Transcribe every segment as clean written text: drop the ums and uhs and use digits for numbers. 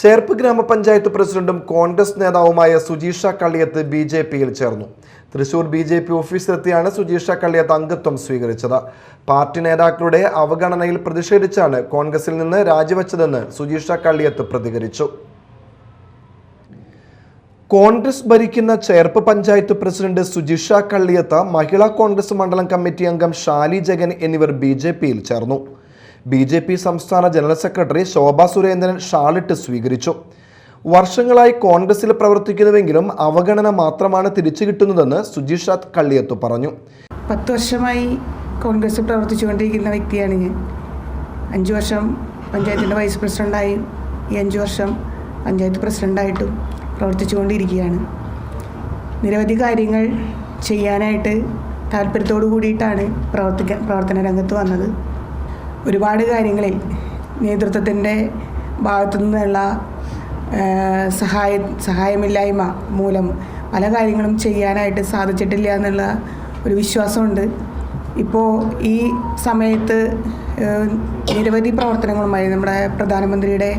ചേർപ്പ് ഗ്രാമപഞ്ചായത്ത് പ്രസിഡന്റും കോൺഗ്രസ് നേതാവുമായ സുജീഷ കള്ളിയത്ത് ബിജെപിയിൽ ചേർന്നു. തൃശൂർ ബിജെപി ഓഫീസിലെത്തിയാണ് സുജീഷ കള്ളിയത്ത് അംഗത്വം സ്വീകരിച്ചത്. പാർട്ടി നേതാക്കളുടെ അവഗണനയിൽ പ്രതിഷേധിച്ചാണ് കോൺഗ്രസിൽ നിന്ന് രാജിവെച്ചതെന്ന് സുജീഷ കള്ളിയത്ത് പ്രതികരിച്ചു. കോൺഗ്രസ് ഭരിക്കുന്ന ചേർപ്പ് പഞ്ചായത്ത് പ്രസിഡന്റ് സുജീഷ കള്ളിയത്ത്, മഹിളാ കോൺഗ്രസ് മണ്ഡലം കമ്മിറ്റി അംഗം ഷാലി ജഗൻ എന്നിവർ ബിജെപിയിൽ ചേർന്നു. ബിജെപി സംസ്ഥാന ജനറൽ സെക്രട്ടറി ശോഭ സുരേന്ദ്രൻ ഷാളിട്ട് സ്വീകരിച്ചു. വർഷങ്ങളായി കോൺഗ്രസിൽ പ്രവർത്തിക്കുന്നുവെങ്കിലും അവഗണന മാത്രമാണ് തിരിച്ചു കിട്ടുന്നതെന്ന് സുജീഷ കള്ളിയത്ത് പറഞ്ഞു. 10 വർഷമായി കോൺഗ്രസിൽ പ്രവർത്തിച്ചുകൊണ്ടിരിക്കുന്ന വ്യക്തിയാണ് ഞാൻ. 5 വർഷം പഞ്ചായത്തിൻ്റെ വൈസ് പ്രസിഡൻ്റായും ഈ 5 വർഷം പഞ്ചായത്ത് പ്രസിഡൻ്റായിട്ടും പ്രവർത്തിച്ചുകൊണ്ടിരിക്കുകയാണ്. നിരവധി കാര്യങ്ങൾ ചെയ്യാനായിട്ട് താല്പര്യത്തോടു കൂടിയിട്ടാണ് പ്രവർത്തന രംഗത്ത് വന്നത്. ഒരുപാട് കാര്യങ്ങളിൽ നേതൃത്വത്തിൻ്റെ ഭാഗത്തു നിന്നുള്ള സഹായമില്ലായ്മ മൂലം പല കാര്യങ്ങളും ചെയ്യാനായിട്ട് സാധിച്ചിട്ടില്ല എന്നുള്ള ഒരു വിശ്വാസമുണ്ട്. ഇപ്പോൾ ഈ സമയത്ത് നിരവധി പ്രവർത്തനങ്ങളുമായി, നമ്മുടെ പ്രധാനമന്ത്രിയുടെ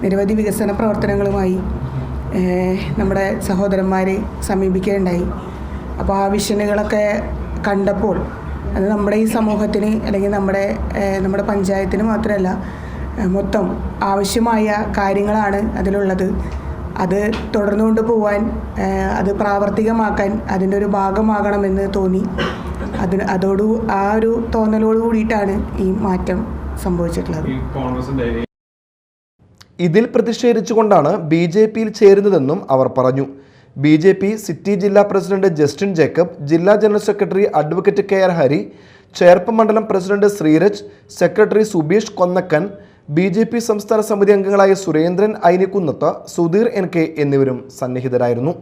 നിരവധി വികസന പ്രവർത്തനങ്ങളുമായി നമ്മുടെ സഹോദരന്മാർ സമീപിക്കുകയുണ്ടായി. അപ്പോൾ ആ വിഷനുകളൊക്കെ കണ്ടപ്പോൾ അത് നമ്മുടെ ഈ സമൂഹത്തിന് അല്ലെങ്കിൽ നമ്മുടെ പഞ്ചായത്തിന് മാത്രമല്ല, മൊത്തം ആവശ്യമായ കാര്യങ്ങളാണ് അതിലുള്ളത്. അത് തുടർന്നുകൊണ്ട് പോവാൻ, അത് പ്രാവർത്തികമാക്കാൻ അതിൻ്റെ ഒരു ഭാഗമാകണമെന്ന് തോന്നി. ആ ഒരു തോന്നലോട് കൂടിയിട്ടാണ് ഈ മാറ്റം സംഭവിച്ചിട്ടുള്ളത്. ഇതിൽ പ്രതിഷേധിച്ചുകൊണ്ടാണ് ബിജെപിയിൽ ചേരുന്നതെന്നും അവർ പറഞ്ഞു. ബിജെപി സിറ്റി ജില്ലാ പ്രസിഡന്റ് ജസ്റ്റിൻ ജേക്കബ്, ജില്ലാ general secretary advocate KR Hari, Cherpu മണ്ഡലം പ്രസിഡന്റ് ശ്രീരജ്, സെക്രട്ടറി സുബീഷ് കൊന്നക്കൻ, ബിജെപി സംസ്ഥാന സമിതി അംഗങ്ങളായ സുരേന്ദ്രൻ ഐനിക്കുന്നത്ത്, സുധീർ NK എന്നിവരും സന്നിഹിതരായിരുന്നു.